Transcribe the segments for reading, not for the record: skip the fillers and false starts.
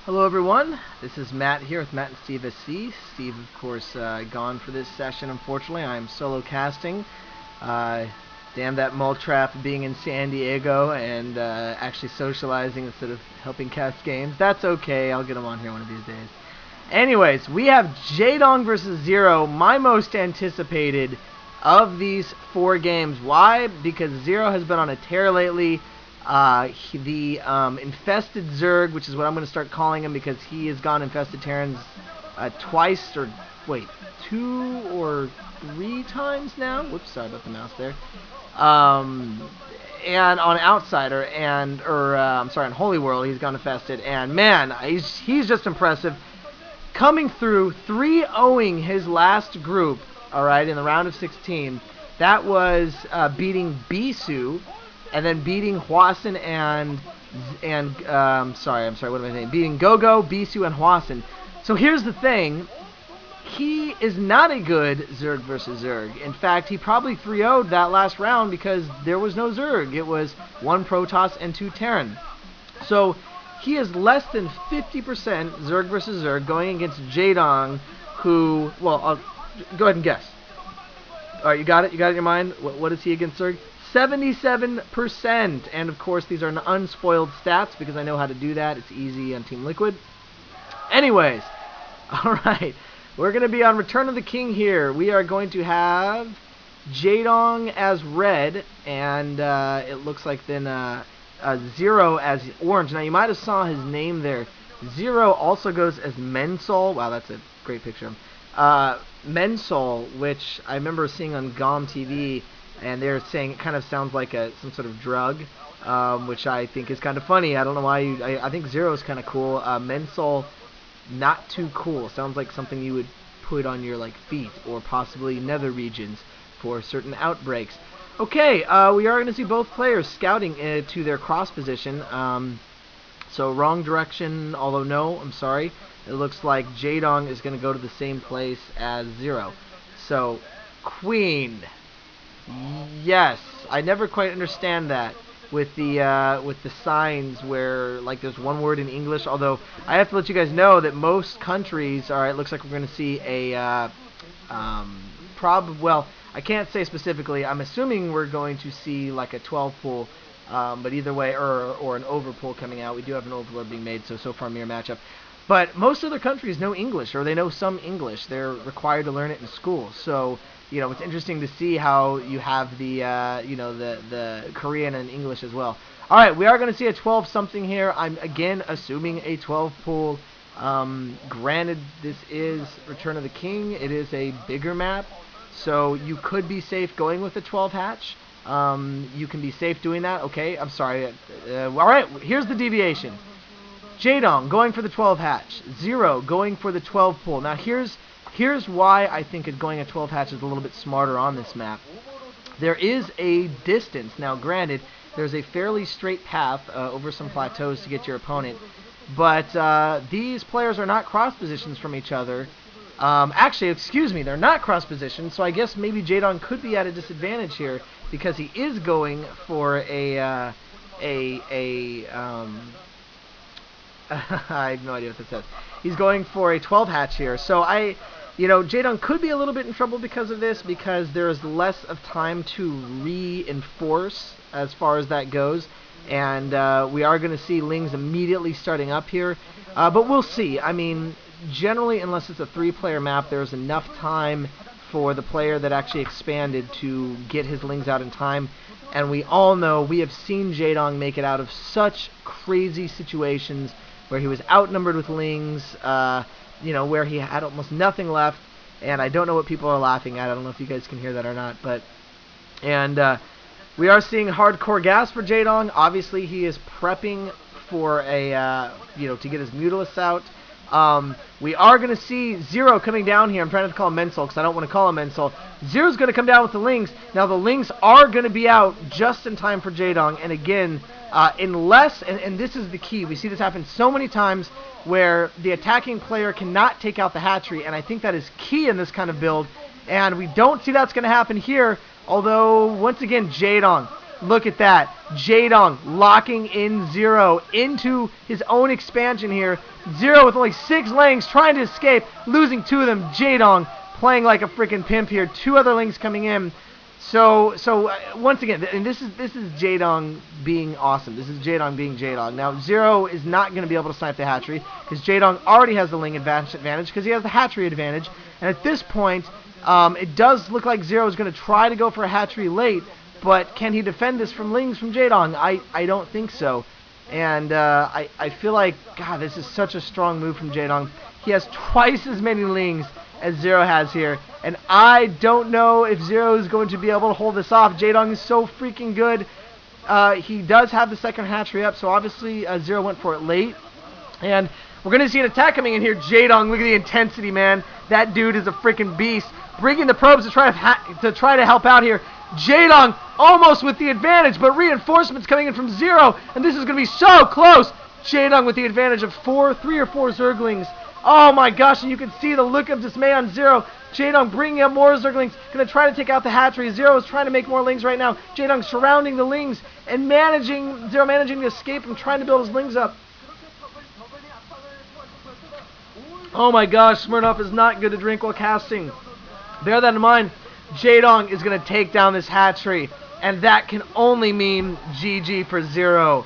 Hello everyone, this is Matt here with Matt and Steve SC. Steve, of course, gone for this session, unfortunately. I am solo casting. Damn that mole trap being in San Diego and actually socializing instead of helping cast games. That's okay, I'll get him on here one of these days. Anyways, we have Jaedong versus ZerO, my most anticipated of these four games. Why? Because ZerO has been on a tear lately. The infested Zerg, which is what I'm going to start calling him because he has gone infested Terrans twice, or wait, 2 or 3 times now. Whoops, sorry about the mouse there. And on Outsider, on Holy World, he's gone infested, and man, he's just impressive. Coming through 3-0ing his last group, alright, in the round of 16. That was beating Bisu, and then beating Hwasun beating Gogo, Bisu, and Hwasun. So here's the thing. He is not a good Zerg versus Zerg. In fact, he probably 3-0'd that last round because there was no Zerg. It was 1 Protoss and 2 Terran. So he is less than 50% Zerg versus Zerg going against Jaedong, who, well, I'll go ahead and guess. Alright, you got it? You got it in your mind? What is he against Zerg? 77%. And of course, these are unspoiled stats because I know how to do that. It's easy on Team Liquid. Anyways, alright. We're going to be on Return of the King here. We are going to have Jaedong as red, and it looks like then ZerO as orange. Now, you might have saw his name there. ZerO also goes as Mensol. Wow, that's a great picture. Mensol, which I remember seeing on GOM TV, and they're saying it kind of sounds like some sort of drug, which I think is kind of funny. I don't know why I think ZerO is kind of cool. Mensol, not too cool. Sounds like something you would put on your feet or possibly nether regions for certain outbreaks. Okay, we are going to see both players scouting to their cross position. So wrong direction, although no, I'm sorry. It looks like Jaedong is going to go to the same place as ZerO. So, Queen. Yes, I never quite understand that with the signs where there's one word in English. Although I have to let you guys know that most countries, all right, looks like we're going to see a well, I can't say specifically. I'm assuming we're going to see like a 12 pool, but either way, or an over pool coming out. We do have an overlord being made, so far mirror matchup. But most other countries know English, or they know some English. They're required to learn it in school. So, it's interesting to see how you have the, the Korean and English as well. All right, we are going to see a 12-something here. I'm, again, assuming a 12 pool. Granted, this is Return of the King. It is a bigger map, so you could be safe going with a 12 hatch. You can be safe doing that. Okay, I'm sorry. All right, here's the deviation. Jaedong going for the 12 hatch. ZerO going for the 12 pool. Now here's why I think going a 12 hatch is a little bit smarter on this map. There is a distance. Now granted, there's a fairly straight path over some plateaus to get your opponent. But these players are not cross positions from each other. Actually, excuse me, they're not cross positions. So I guess maybe Jaedong could be at a disadvantage here because he is going for I have no idea what that says. He's going for a 12 hatch here. So Jaedong could be a little bit in trouble because of this, because there is less of time to reinforce as far as that goes. And we are going to see Lings immediately starting up here. But we'll see. I mean, generally, unless it's a 3-player map, there's enough time for the player that actually expanded to get his Lings out in time. And we all know, we have seen Jaedong make it out of such crazy situations where he was outnumbered with Lings, where he had almost nothing left, and I don't know what people are laughing at. I don't know if you guys can hear that or not, we are seeing hardcore gas for Jaedong. Obviously, he is prepping for to get his Mutalisk out. We are going to see ZerO coming down here. I'm trying to call him Mensol because I don't want to call him Mensol. ZerO's going to come down with the Lings. Now, the Lings are going to be out just in time for Jaedong. And again, unless, and this is the key, we see this happen so many times where the attacking player cannot take out the hatchery. And I think that is key in this kind of build. And we don't see that's going to happen here. Although, once again, Jaedong. Look at that. Jaedong locking in ZerO into his own expansion here. ZerO with only 6 lanes trying to escape, losing 2 of them. Jaedong playing like a freaking pimp here. 2 other lanes coming in. So once again, and this is Jaedong being awesome. This is Jaedong being Jaedong. Now ZerO is not going to be able to snipe the hatchery because Jaedong already has the ling advantage because he has the hatchery advantage. And at this point, it does look like ZerO is going to try to go for a hatchery late, but can he defend this from lings from Jaedong? I don't think so. And I feel like, God, this is such a strong move from Jaedong. He has twice as many lings as ZerO has here, and I don't know if ZerO is going to be able to hold this off. Jaedong is so freaking good. He does have the second hatchery up, so obviously ZerO went for it late. And we're going to see an attack coming in here. Jaedong, look at the intensity, man. That dude is a freaking beast. Bringing the probes to try to help out here. Jaedong almost with the advantage, but reinforcements coming in from ZerO, and this is going to be so close. Jaedong with the advantage of 3 or 4 Zerglings. Oh my gosh, and you can see the look of dismay on ZerO. Jaedong bringing up more Zerglings, going to try to take out the hatchery. ZerO is trying to make more lings right now. Jaedong surrounding the lings and ZerO managing to escape and trying to build his lings up. Oh my gosh, Smirnoff is not good to drink while casting. Bear that in mind. Jaedong is going to take down this hatchery, and that can only mean GG for ZerO.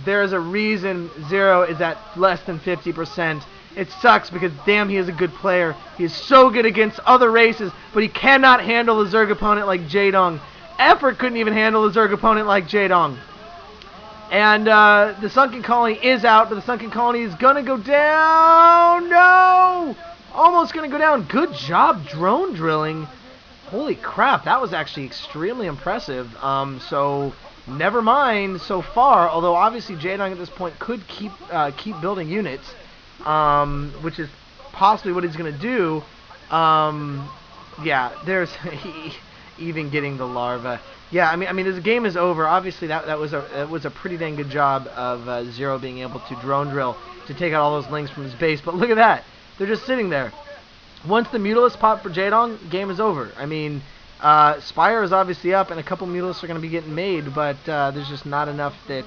There's a reason ZerO is at less than 50%. It sucks because, damn, he is a good player. He is so good against other races, but he cannot handle a Zerg opponent like Jaedong. Effort couldn't even handle a Zerg opponent like Jaedong. And the Sunken Colony is out, but the Sunken Colony is going to go down. No! Almost going to go down. Good job drone drilling. Holy crap, that was actually extremely impressive. So, never mind so far, although obviously Jaedong at this point could keep building units. Which is possibly what he's going to do. Yeah, there's even getting the larva. Yeah, I mean, this game is over. Obviously, that was a pretty dang good job of ZerO being able to drone drill to take out all those lings from his base. But look at that, they're just sitting there. Once the Mutalisks pop for Jaedong, game is over. I mean, Spire is obviously up, and a couple Mutalisks are going to be getting made, but there's just not enough that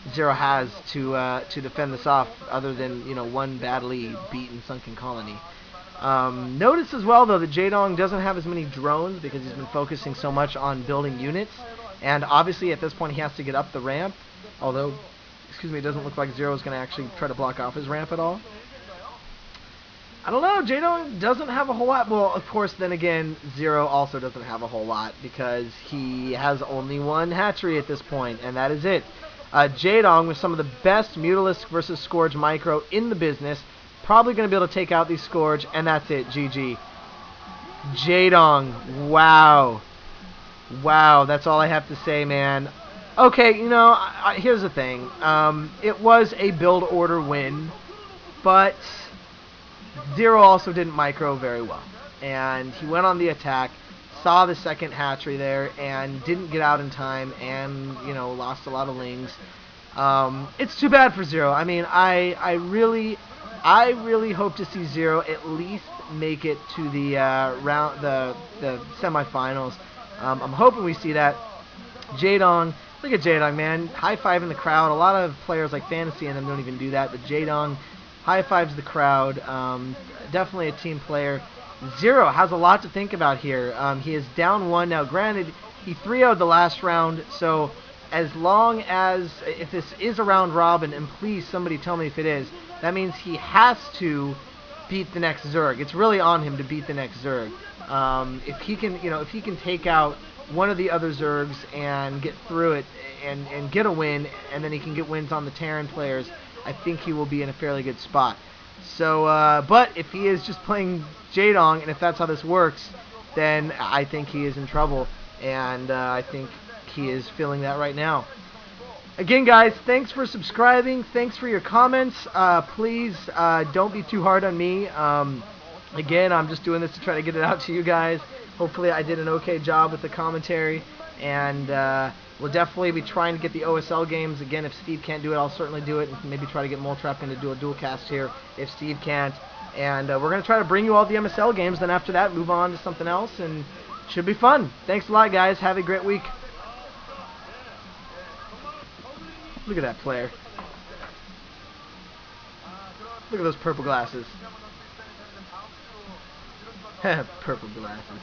ZerO has to defend this off, other than, you know, one badly beaten Sunken Colony. Notice as well, though, that Jaedong doesn't have as many drones because he's been focusing so much on building units, and obviously at this point he has to get up the ramp, although, excuse me, it doesn't look like ZerO is going to actually try to block off his ramp at all. I don't know, Jaedong doesn't have a whole lot. Well, of course, then again, ZerO also doesn't have a whole lot because he has only one hatchery at this point, and that is it. Jaedong with some of the best Mutalisk versus Scourge micro in the business. Probably going to be able to take out these Scourge, and that's it. GG. Jaedong. Wow. Wow, that's all I have to say, man. Okay, you know, here's the thing. It was a build order win, but ZerO also didn't micro very well. And he went on the attack, saw the second hatchery there, and didn't get out in time, and, you know, lost a lot of lings. It's too bad for ZerO. I mean, I really hope to see ZerO at least make it to the the semifinals. I'm hoping we see that. Jaedong, look at Jaedong, man. High five in the crowd. A lot of players like Fantasy and them don't even do that, but Jaedong high fives the crowd. Definitely a team player. ZerO has a lot to think about here. He is down 1 now. Granted, he 3-0'd the last round, so as long as, if this is a round robin, and please somebody tell me if it is, that means he has to beat the next Zerg. It's really on him to beat the next Zerg. If he can, you know, if he can take out one of the other Zergs and get through it and get a win, and then he can get wins on the Terran players, I think he will be in a fairly good spot. So, but if he is just playing Jaedong, and if that's how this works, then I think he is in trouble, and I think he is feeling that right now. Again, guys, thanks for subscribing. Thanks for your comments. Please don't be too hard on me. Again, I'm just doing this to try to get it out to you guys. Hopefully I did an okay job with the commentary, and we'll definitely be trying to get the OSL games. Again, if Steve can't do it, I'll certainly do it, and maybe try to get Moltrap in to do a dual cast here if Steve can't. And we're going to try to bring you all the MSL games, then after that move on to something else, and it should be fun. Thanks a lot, guys. Have a great week. Look at that player. Look at those purple glasses. Purple glasses.